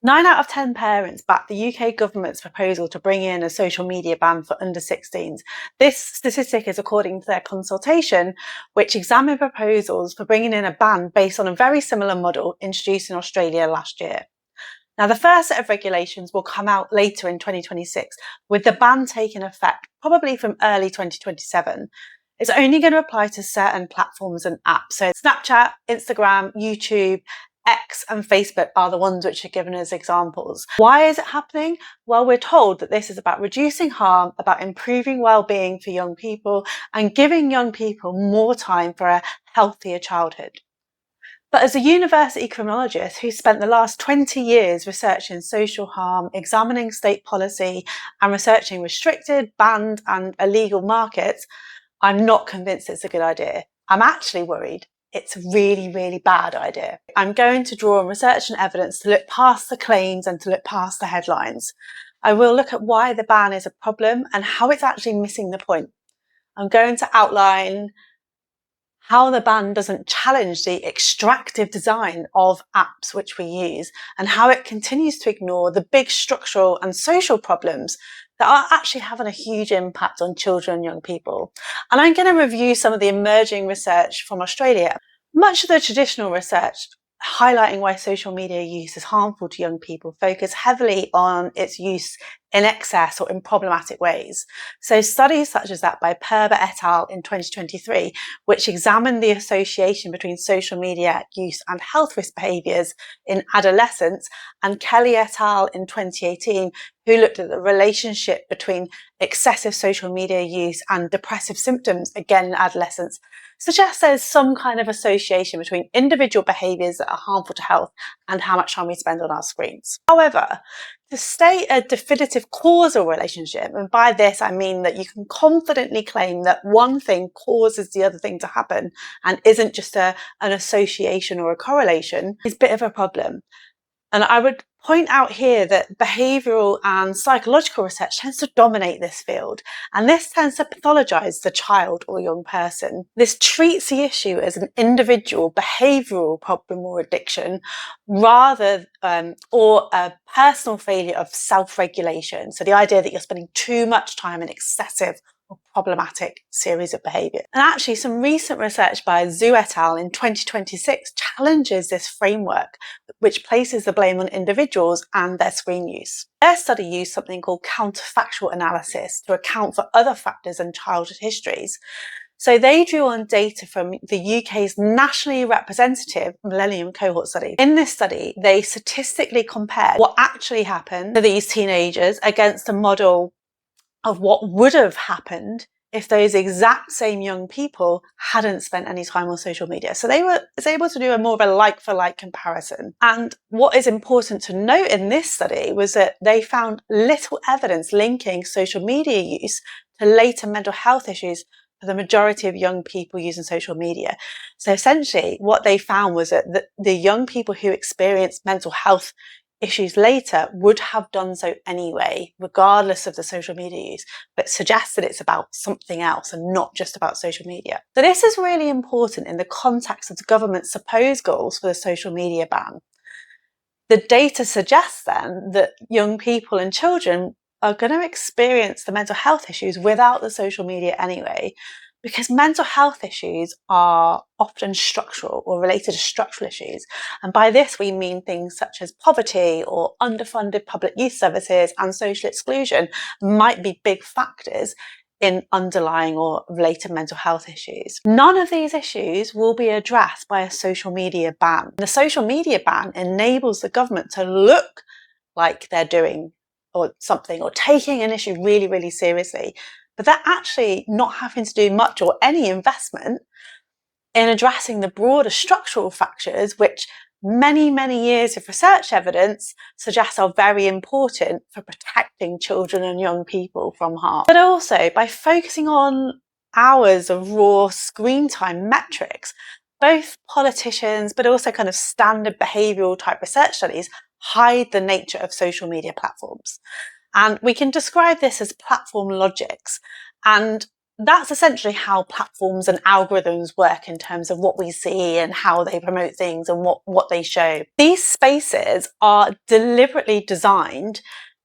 9 out of 10 parents back the UK government's proposal to bring in a social media ban for under 16s. This statistic is according to their consultation, which examined proposals for bringing in a ban based on a very similar model introduced in Australia last year. Now, the first set of regulations will come out later in 2026, with the ban taking effect probably from early 2027. It's only going to apply to certain platforms and apps. So Snapchat, Instagram, YouTube, X and Facebook are the ones which are given as examples. Why is it happening? Well, we're told that this is about reducing harm, about improving well-being for young people and giving young people more time for a healthier childhood. But as a university criminologist who spent the last 20 years researching social harm, examining state policy and researching restricted, banned and illegal markets, I'm not convinced it's a good idea. I'm actually worried it's a really, really bad idea. I'm going to draw on research and evidence to look past the claims and to look past the headlines. I will look at why the ban is a problem and how it's actually missing the point. I'm going to outline how the ban doesn't challenge the extractive design of apps which we use and how it continues to ignore the big structural and social problems that are actually having a huge impact on children and young people. And I'm going to review some of the emerging research from Australia. Much of the traditional research highlighting why social media use is harmful to young people focus heavily on its use in excess or in problematic ways. So studies such as that by Perber et al. In 2023, which examined the association between social media use and health risk behaviours in adolescents, and Kelly et al. In 2018, who looked at the relationship between excessive social media use and depressive symptoms, again in adolescents, suggests there's some kind of association between individual behaviours that are harmful to health and how much time we spend on our screens. However, to state a definitive causal relationship, and by this I mean that you can confidently claim that one thing causes the other thing to happen and isn't just an association or a correlation, is a bit of a problem. And I would point out here that behavioural and psychological research tends to dominate this field, and this tends to pathologise the child or young person. This treats the issue as an individual behavioural problem or addiction, rather or a personal failure of self-regulation. So the idea that you're spending too much time in excessive or problematic series of behaviour. And actually some recent research by Zhu et al. In 2026 challenges this framework, which places the blame on individuals and their screen use. Their study used something called counterfactual analysis to account for other factors and childhood histories. So they drew on data from the UK's nationally representative Millennium Cohort Study. In this study, they statistically compared what actually happened to these teenagers against a model of what would have happened if those exact same young people hadn't spent any time on social media. So they were able to do a more of a like-for-like comparison. And what is important to note in this study was that they found little evidence linking social media use to later mental health issues for the majority of young people using social media. So essentially what they found was that the young people who experienced mental health issues later would have done so anyway, regardless of the social media use, but suggests that it's about something else and not just about social media. So this is really important in the context of the government's supposed goals for the social media ban. The data suggests then that young people and children are going to experience the mental health issues without the social media anyway, because mental health issues are often structural or related to structural issues. And by this, we mean things such as poverty or underfunded public youth services and social exclusion might be big factors in underlying or related mental health issues. None of these issues will be addressed by a social media ban. The social media ban enables the government to look like they're doing or something or taking an issue really, really seriously, but they're actually not having to do much or any investment in addressing the broader structural factors which many, many years of research evidence suggests are very important for protecting children and young people from harm. But also, by focusing on hours of raw screen time metrics, both politicians but also kind of standard behavioural type research studies hide the nature of social media platforms. And we can describe this as platform logics. And that's essentially how platforms and algorithms work in terms of what we see and how they promote things and what they show. These spaces are deliberately designed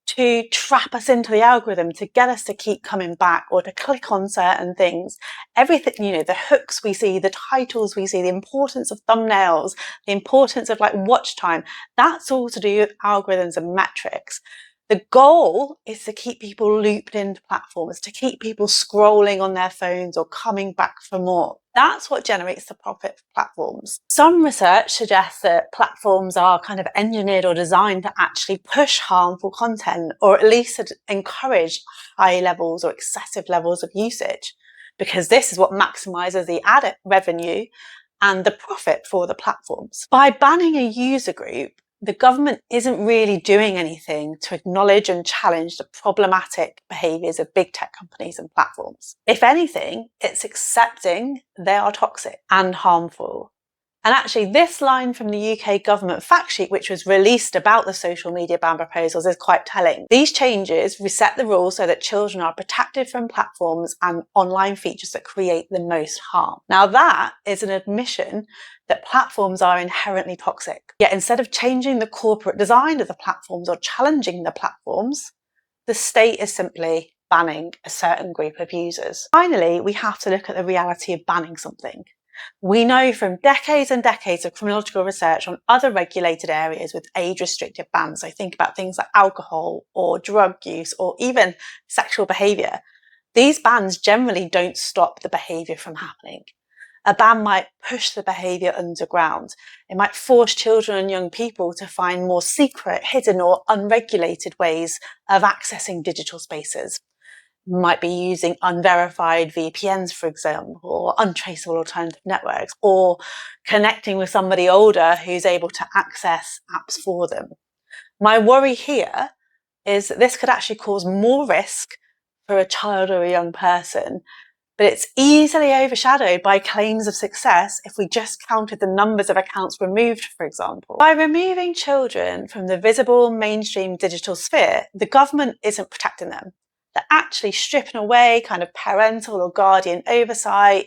to trap us into the algorithm, to get us to keep coming back or to click on certain things. Everything, the hooks we see, the titles we see, the importance of thumbnails, the importance of watch time, that's all to do with algorithms and metrics. The goal is to keep people looped into platforms, to keep people scrolling on their phones or coming back for more. That's what generates the profit for platforms. Some research suggests that platforms are kind of engineered or designed to actually push harmful content, or at least to encourage high levels or excessive levels of usage, because this is what maximizes the ad revenue and the profit for the platforms. By banning a user group, the government isn't really doing anything to acknowledge and challenge the problematic behaviours of big tech companies and platforms. If anything, it's accepting they are toxic and harmful. And actually, this line from the UK government fact sheet, which was released about the social media ban proposals, is quite telling. These changes reset the rules so that children are protected from platforms and online features that create the most harm. Now, that is an admission that platforms are inherently toxic. Yet instead of changing the corporate design of the platforms or challenging the platforms, the state is simply banning a certain group of users. Finally, we have to look at the reality of banning something. We know from decades and decades of criminological research on other regulated areas with age-restricted bans, so think about things like alcohol or drug use or even sexual behaviour, these bans generally don't stop the behaviour from happening. A ban might push the behaviour underground. It might force children and young people to find more secret, hidden or unregulated ways of accessing digital spaces. Might be using unverified VPNs, for example, or untraceable alternative networks, or connecting with somebody older who's able to access apps for them. My worry here is that this could actually cause more risk for a child or a young person, but it's easily overshadowed by claims of success if we just counted the numbers of accounts removed, for example. By removing children from the visible mainstream digital sphere, the government isn't protecting them. They're actually stripping away kind of parental or guardian oversight,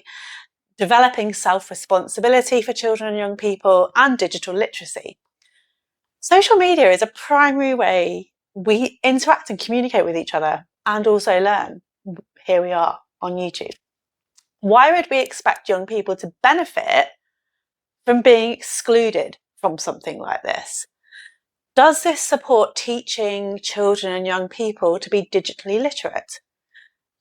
developing self-responsibility for children and young people, and digital literacy. Social media is a primary way we interact and communicate with each other and also learn. Here we are on YouTube. Why would we expect young people to benefit from being excluded from something like this? Does this support teaching children and young people to be digitally literate?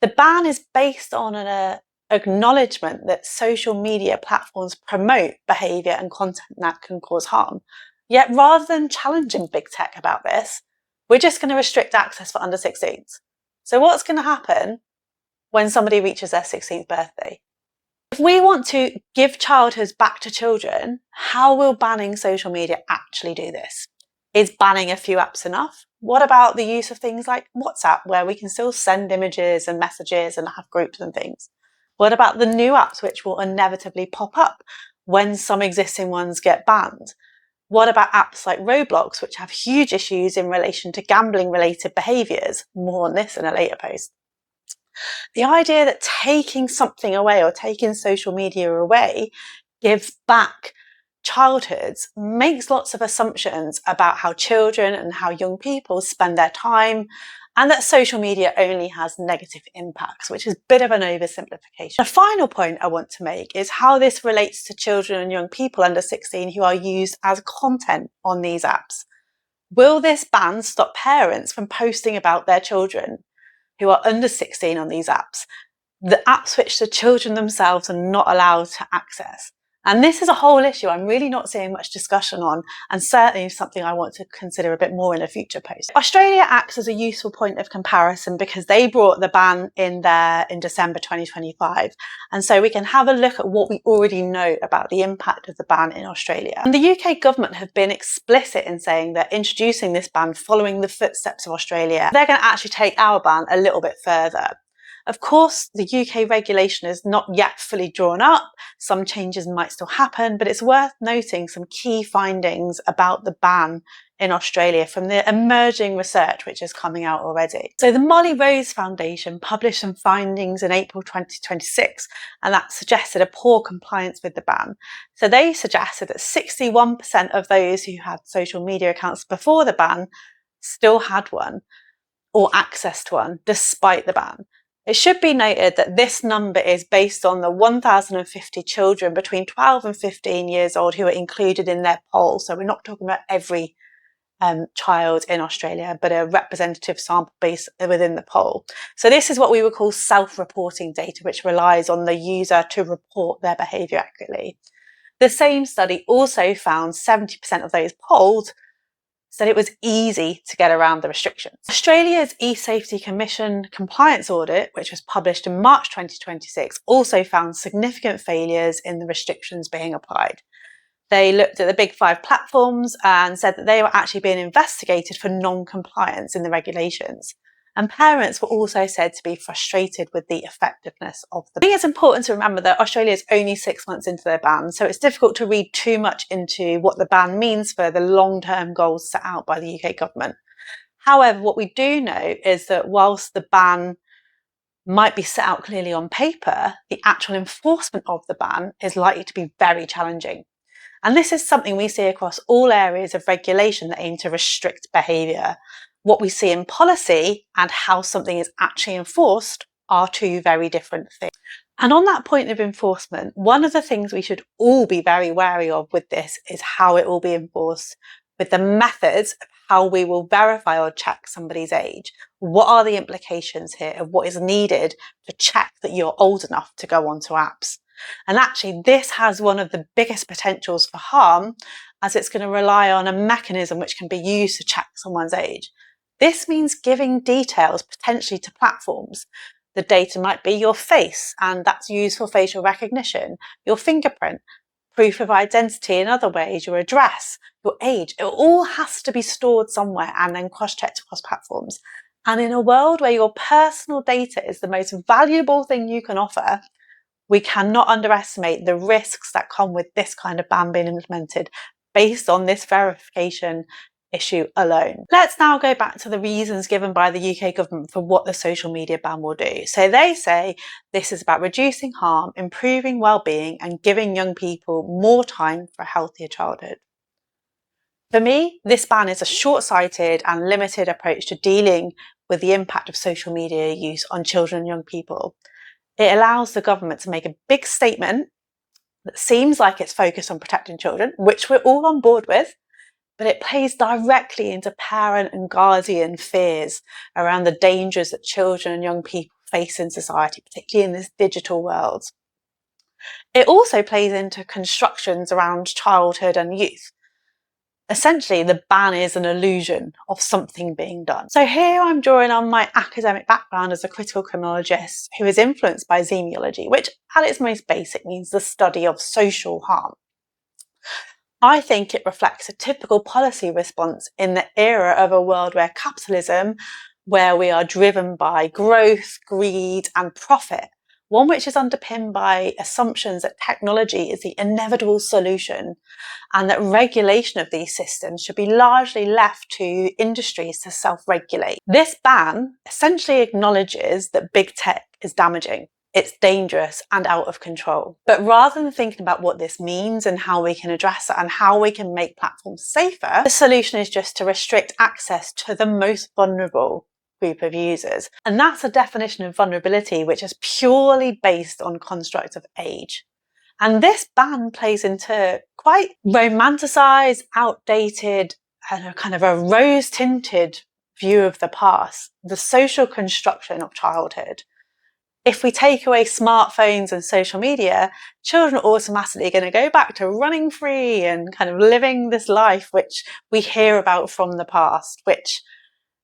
The ban is based on an acknowledgement that social media platforms promote behaviour and content that can cause harm. Yet rather than challenging big tech about this, we're just going to restrict access for under 16s. So what's going to happen when somebody reaches their 16th birthday? If we want to give childhood back to children, how will banning social media actually do this? Is banning a few apps enough? What about the use of things like WhatsApp, where we can still send images and messages and have groups and things? What about the new apps which will inevitably pop up when some existing ones get banned? What about apps like Roblox, which have huge issues in relation to gambling-related behaviours? More on this in a later post. The idea that taking something away or taking social media away gives back childhoods makes lots of assumptions about how children and how young people spend their time, and that social media only has negative impacts, which is a bit of an oversimplification. The final point I want to make is how this relates to children and young people under 16 who are used as content on these apps. Will this ban stop parents from posting about their children who are under 16 on these apps? The apps which the children themselves are not allowed to access. And this is a whole issue I'm really not seeing much discussion on, and certainly something I want to consider a bit more in a future post. Australia acts as a useful point of comparison because they brought the ban in there in December 2025. And so we can have a look at what we already know about the impact of the ban in Australia. And the UK government have been explicit in saying that introducing this ban following the footsteps of Australia, they're going to actually take our ban a little bit further. Of course, the UK regulation is not yet fully drawn up. Some changes might still happen, but it's worth noting some key findings about the ban in Australia from the emerging research which is coming out already. So the Molly Rose Foundation published some findings in April 2026, and that suggested a poor compliance with the ban. So they suggested that 61% of those who had social media accounts before the ban still had one or access to one despite the ban. It should be noted that this number is based on the 1,050 children between 12 and 15 years old who are included in their poll. So we're not talking about every child in Australia, but a representative sample base within the poll. So this is what we would call self-reporting data, which relies on the user to report their behaviour accurately. The same study also found 70% of those polled said it was easy to get around the restrictions. Australia's e-Safety Commission compliance audit, which was published in March 2026, also found significant failures in the restrictions being applied. They looked at the big 5 platforms and said that they were actually being investigated for non-compliance in the regulations. And parents were also said to be frustrated with the effectiveness of the ban. I think it's important to remember that Australia is only 6 months into their ban, so it's difficult to read too much into what the ban means for the long-term goals set out by the UK government. However, what we do know is that whilst the ban might be set out clearly on paper, the actual enforcement of the ban is likely to be very challenging. And this is something we see across all areas of regulation that aim to restrict behaviour. What we see in policy and how something is actually enforced are two very different things. And on that point of enforcement, one of the things we should all be very wary of with this is how it will be enforced, with the methods of how we will verify or check somebody's age. What are the implications here of what is needed to check that you're old enough to go onto apps? And actually, this has one of the biggest potentials for harm, as it's going to rely on a mechanism which can be used to check someone's age. This means giving details potentially to platforms. The data might be your face, and that's used for facial recognition, your fingerprint, proof of identity in other ways, your address, your age. It all has to be stored somewhere and then cross-checked across platforms. And in a world where your personal data is the most valuable thing you can offer, we cannot underestimate the risks that come with this kind of ban being implemented based on this verification issue alone. Let's now go back to the reasons given by the UK government for what the social media ban will do. So they say this is about reducing harm, improving well-being, and giving young people more time for a healthier childhood. For me, this ban is a short-sighted and limited approach to dealing with the impact of social media use on children and young people. It allows the government to make a big statement that seems like it's focused on protecting children, which we're all on board with, but it plays directly into parent and guardian fears around the dangers that children and young people face in society, particularly in this digital world. It also plays into constructions around childhood and youth. Essentially, the ban is an illusion of something being done. So here I'm drawing on my academic background as a critical criminologist who is influenced by semiology, which at its most basic means the study of social harm. I think it reflects a typical policy response in the era of a world where capitalism, where we are driven by growth, greed, and profit, one which is underpinned by assumptions that technology is the inevitable solution and that regulation of these systems should be largely left to industries to self-regulate. This ban essentially acknowledges that big tech is damaging. It's dangerous and out of control. But rather than thinking about what this means and how we can address it and how we can make platforms safer, the solution is just to restrict access to the most vulnerable group of users. And that's a definition of vulnerability which is purely based on constructs of age. And this ban plays into quite romanticised, outdated, and a kind of a rose-tinted view of the past, the social construction of childhood. If we take away smartphones and social media, children are automatically going to go back to running free and kind of living this life which we hear about from the past, which,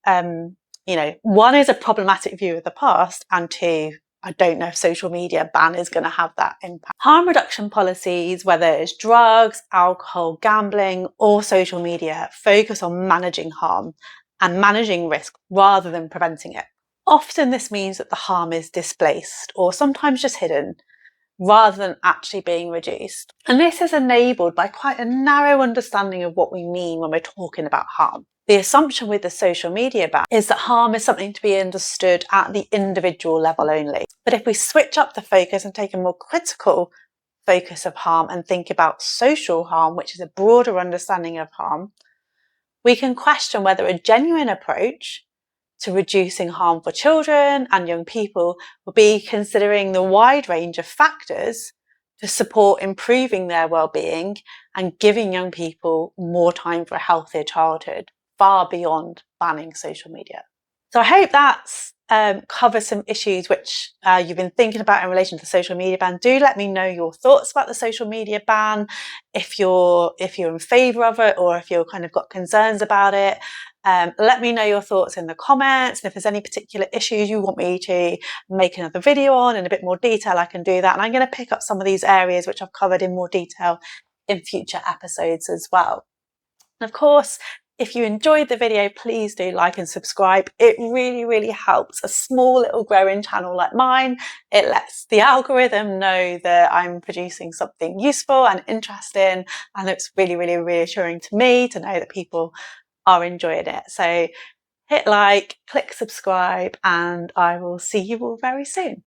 one is a problematic view of the past, and two, I don't know if social media ban is going to have that impact. Harm reduction policies, whether it's drugs, alcohol, gambling, or social media, focus on managing harm and managing risk rather than preventing it. Often this means that the harm is displaced or sometimes just hidden, rather than actually being reduced. And this is enabled by quite a narrow understanding of what we mean when we're talking about harm. The assumption with the social media ban is that harm is something to be understood at the individual level only. But if we switch up the focus and take a more critical focus of harm and think about social harm, which is a broader understanding of harm, we can question whether a genuine approach to reducing harm for children and young people will be considering the wide range of factors to support improving their well-being and giving young people more time for a healthier childhood, far beyond banning social media. So I hope that's covers some issues which you've been thinking about in relation to the social media ban. Do let me know your thoughts about the social media ban, if you're in favour of it or if you're kind of got concerns about it. Let me know your thoughts in the comments, and if there's any particular issues you want me to make another video on in a bit more detail, I can do that. And I'm going to pick up some of these areas which I've covered in more detail in future episodes as well. And of course, if you enjoyed the video, please do like and subscribe. It really, really helps a small little growing channel like mine. It lets the algorithm know that I'm producing something useful and interesting, and it's really, really reassuring to me to know that people are enjoying it. So hit like, click subscribe, and I will see you all very soon.